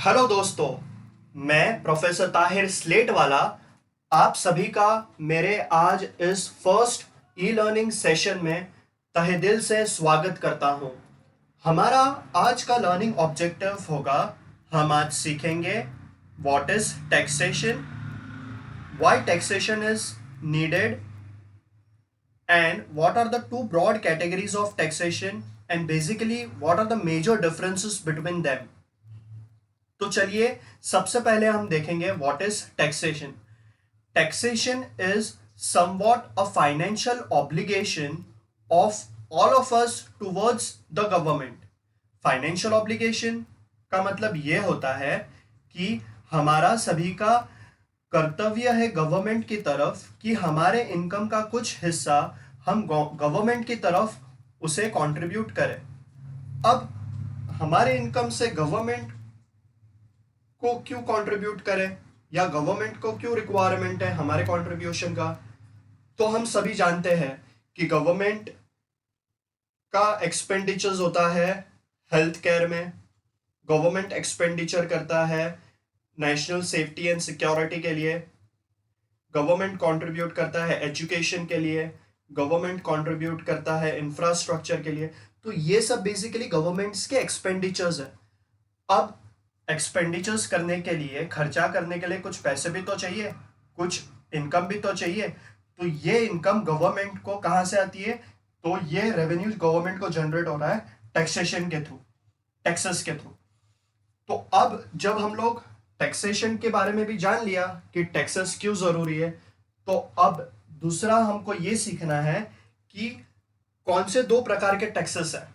Hello दोस्तों, मैं professor Tahir slate वाला आप सभी का मेरे आज इस फर्स्ट ई लर्निंग सेशन में तहे दिल से स्वागत करता हूं। हमारा आज का लर्निंग ऑब्जेक्टिव होगा, हम आज सीखेंगे what is taxation, why taxation is needed and what are the two broad categories of taxation and basically what are the major differences between them। तो चलिए सबसे पहले हम देखेंगे what is taxation. Taxation is somewhat a financial obligation of all of us towards the government. Financial obligation का मतलब यह होता है कि हमारा सभी का कर्तव्य है गवर्नमेंट की तरफ कि हमारे इनकम का कुछ हिस्सा हम गवर्नमेंट की तरफ उसे कंट्रीब्यूट करें। अब हमारे इनकम से गवर्नमेंट को क्यों कंट्रीब्यूट करें या गवर्नमेंट को क्यों रिक्वायरमेंट है हमारे कंट्रीब्यूशन का, तो हम सभी जानते हैं कि गवर्नमेंट का एक्सपेंडिचर्स होता है हेल्थ केयर में, गवर्नमेंट एक्सपेंडिचर करता है नेशनल सेफ्टी एंड सिक्योरिटी के लिए, गवर्नमेंट कंट्रीब्यूट करता है एजुकेशन के लिए, गवर्नमेंट कंट्रीब्यूट करता है इंफ्रास्ट्रक्चर के लिए। तो ये सब बेसिकली गवर्नमेंट्स के एक्सपेंडिचर्स है। अब एक्सपेंडिचर्स करने के लिए, खर्चा करने के लिए कुछ पैसे भी तो चाहिए, कुछ इनकम भी तो चाहिए। तो ये इनकम गवर्नमेंट को कहाँ से आती है? तो ये रेवेन्यू गवर्नमेंट को जनरेट हो रहा है टैक्सेशन के थ्रू, टैक्सेस के थ्रू। तो अब जब हम लोग टैक्सेशन के बारे में भी जान लिया कि टैक्सेस क्यों जरूरी है, तो अब दूसरा हमको ये सीखना है कि कौन से दो प्रकार के टैक्सेस है।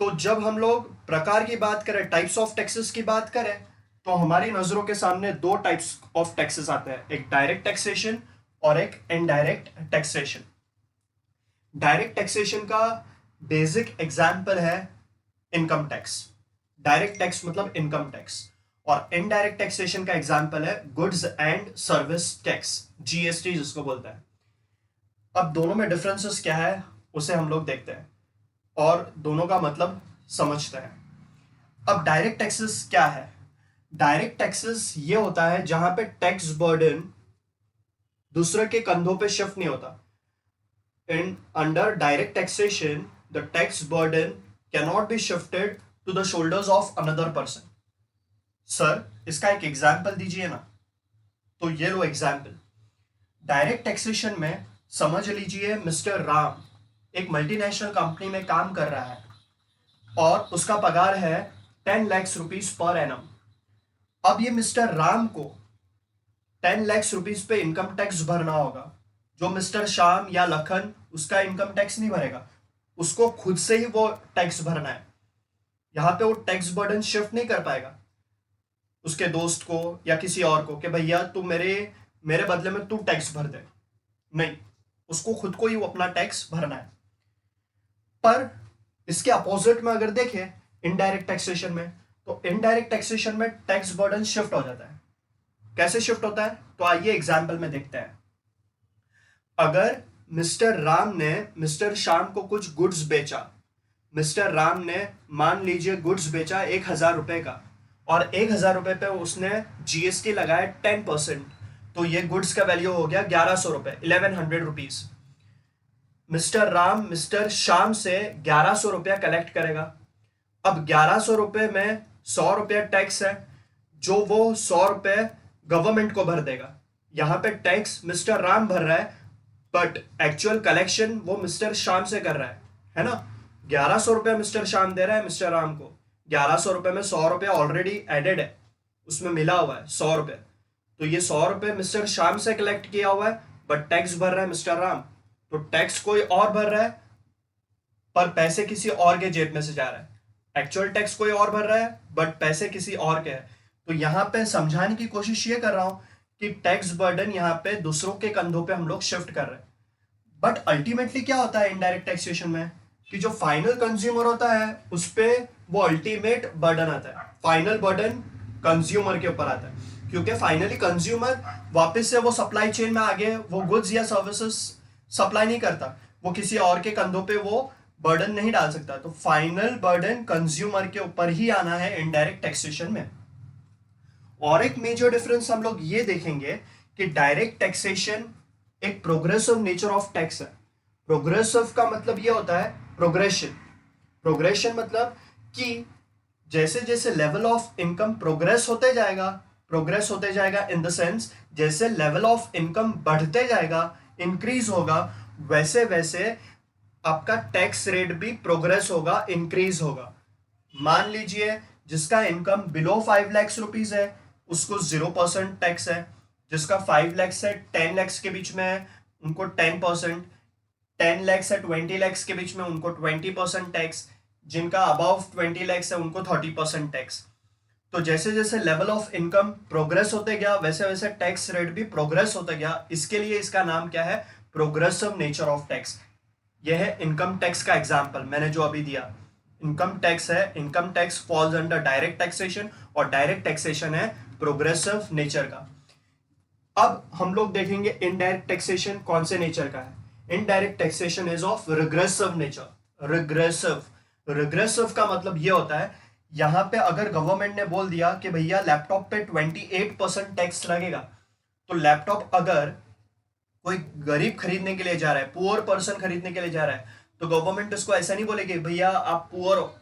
तो जब हम लोग प्रकार की बात करें, टाइप्स ऑफ टैक्सेस की बात करें, तो हमारी नजरों के सामने दो टाइप्स ऑफ टैक्सेस आते हैं, एक डायरेक्ट टैक्सेशन और एक इनडायरेक्ट टैक्सेशन। डायरेक्ट टैक्सेशन का बेसिक एग्जाम्पल है इनकम टैक्स। डायरेक्ट टैक्स मतलब इनकम टैक्स, और इनडायरेक्ट टैक्सेशन का एग्जाम्पल है goods and service tax, GST जिसको बोलते हैं। अब दोनों में डिफरेंसेस क्या है उसे हम लोग देखते हैं और दोनों का मतलब समझते हैं। अब डायरेक्ट टैक्सेस क्या है? डायरेक्ट टैक्सेस ये होता है जहां पे टैक्स बर्डन दूसरे के कंधों पे शिफ्ट नहीं होता। In under direct taxation the tax burden can not be shifted to the shoulders of another person. Sir इसका एक एग्जाम्पल दीजिए ना। तो ये लो एग्जाम्पल। डायरेक्ट टैक्सेशन में समझ लीजिए मिस्टर राम एक मल्टीनेशनल कंपनी में काम कर रहा है और उसका पगार है 10 लाख रुपीस पर एनम। अब ये मिस्टर राम को 10 लाख रुपीस पे इनकम टैक्स भरना होगा, जो मिस्टर श्याम या लखन उसका इनकम टैक्स नहीं भरेगा, उसको खुद से ही वो टैक्स भरना है। यहाँ पे वो टैक्स बर्डन शिफ्ट नहीं कर पाएगा उसके दोस्त को या किसी और को कि भैया तू मेरे बदले में तू टैक्स भर दे। नहीं, उसको खुद को ही वो अपना टैक्स भरना है। पर इसके अपोजिट में अगर देखें इनडायरेक्ट टैक्सेशन में, तो इनडायरेक्ट टैक्सेशन में टैक्स बर्डन शिफ्ट हो जाता है। कैसे शिफ्ट होता है? तो आइए एग्जाम्पल में देखते हैं। अगर मिस्टर राम ने मिस्टर श्याम को कुछ गुड्स बेचा, मिस्टर राम ने मान लीजिए गुड्स बेचा 1000 रुपए का, और 1000 रुपए पे उसने जीएसटी लगाया 10%, तो ये गुड्स का वैल्यू हो गया 1100 रुपए, 1100 rupees. Mister Ram mister Shyam से 1100 रुपया कलेक्ट करेगा। अब 1100 रुपए में 100 रुपया टैक्स है, जो वो 100 रुपए गवर्नमेंट को भर देगा। यहां पे टैक्स मिस्टर राम भर रहा है, बट एक्चुअल कलेक्शन वो मिस्टर श्याम से कर रहा है ना। 1100 रुपया मिस्टर श्याम दे रहा है मिस्टर राम को, 1100 रुपए में 100 रुपया ऑलरेडी एडेड है, उसमें मिला हुआ है 100 रुपये। तो ये 100 रुपये मिस्टर श्याम से कलेक्ट किया हुआ है, बट टैक्स भर रहा है मिस्टर राम। तो टैक्स कोई और भर रहा है, पर पैसे किसी और के जेब में से जा रहा है। एक्चुअल टैक्स कोई और भर रहा है, बट पैसे किसी और के हैं। तो यहाँ पे समझाने की कोशिश ये कर रहा हूं कि टैक्स बर्डन यहाँ पे दूसरों के कंधों पे हम लोग शिफ्ट कर रहे हैं। बट अल्टीमेटली क्या होता है इनडायरेक्ट टैक्सेशन में, कि जो फाइनल कंज्यूमर होता है उस पर वो अल्टीमेट बर्डन आता है। फाइनल बर्डन कंज्यूमर के ऊपर आता है, क्योंकि फाइनली कंज्यूमर वापस से वो सप्लाई चेन में आगे वो गुड्स या सर्विसेज सप्लाई नहीं करता, वो किसी और के कंधों पे वो बर्डन नहीं डाल सकता, तो फाइनल बर्डन कंज्यूमर के ऊपर ही आना है इनडायरेक्ट टैक्सेशन में। और एक मेजर डिफरेंस हम लोग ये देखेंगे कि डायरेक्ट टैक्सेशन एक प्रोग्रेसिव नेचर ऑफ टैक्स है। प्रोग्रेसिव का मतलब ये होता है प्रोग्रेशन। प्रोग्रेशन मतलब कि जैसे जैसे लेवल ऑफ इनकम प्रोग्रेस होते जाएगा इन द सेंस जैसे लेवल ऑफ इनकम बढ़ते जाएगा, इंक्रीज होगा, वैसे वैसे आपका टैक्स रेट भी प्रोग्रेस होगा, इंक्रीज होगा। मान लीजिए जिसका इनकम बिलो 5 लाख रुपीज है उसको 0% टैक्स है, जिसका 5 लाख से 10 लाख के बीच में है उनको 10%, 10 लाख से 20 लाख के बीच में उनको 20% टैक्स, जिनका अबव 20 लाख है उनको 30% टैक्स। तो जैसे जैसे लेवल ऑफ इनकम प्रोग्रेस होते गया वैसे वैसे टैक्स रेट भी प्रोग्रेस होता गया, इसके लिए इसका नाम क्या है, प्रोग्रेसिव नेचर ऑफ टैक्स। यह है इनकम टैक्स का एग्जाम्पल मैंने जो अभी दिया। इनकम टैक्स है, income tax falls under direct taxation और डायरेक्ट टैक्सेशन है प्रोग्रेसिव नेचर का। अब हम लोग देखेंगे इनडायरेक्ट टैक्सेशन कौन से नेचर का है। Indirect taxation is of regressive nature. Regressive का मतलब ये होता है, यहां पे अगर गवर्नमेंट ने बोल दिया कि भैया लैपटॉप पे 28% टैक्स लगेगा, तो लैपटॉप अगर कोई गरीब खरीदने के लिए जा रहा है, पुअर पर्सन खरीदने के लिए जा रहा है, तो गवर्नमेंट उसको ऐसा नहीं बोलेगी भैया आप पुअर हो,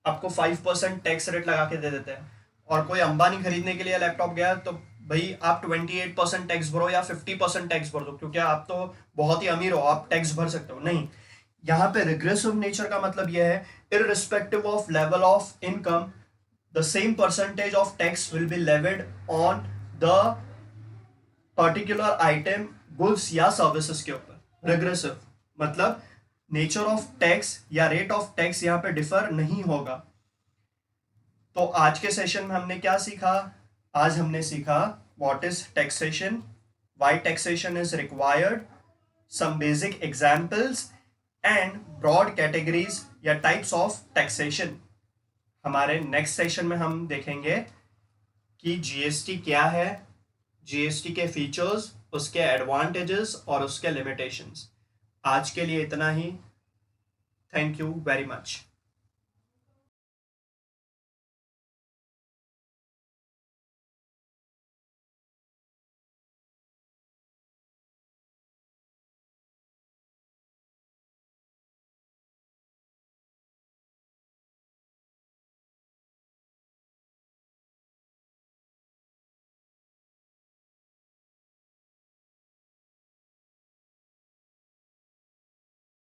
आपको 5% टैक्स रेट लगा के दे देते हैं। और कोई अंबानी खरीदने के लिए लैपटॉप गया तो भाई आप 28% टैक्स भरो या 50% टैक्स भर दो, क्योंकि आप तो बहुत ही अमीर हो, आप टैक्स भर सकते हो। नहीं, यहाँ पे रिग्रेसिव नेचर का मतलब यह है irrespective of level of income the same percentage of tax will be levied on the particular item, goods या सर्विसेज के ऊपर। रिग्रेसिव मतलब नेचर ऑफ टैक्स या रेट ऑफ टैक्स यहाँ पे डिफर नहीं होगा। तो आज के सेशन में हमने क्या सीखा? आज हमने सीखा what is taxation, why taxation is required, some basic examples and broad categories या टाइप्स ऑफ टैक्सेशन। हमारे नेक्स्ट सेशन में हम देखेंगे कि जीएसटी क्या है, जीएसटी के फीचर्स, उसके एडवांटेजेस और उसके लिमिटेशंस। आज के लिए इतना ही। Thank you very much.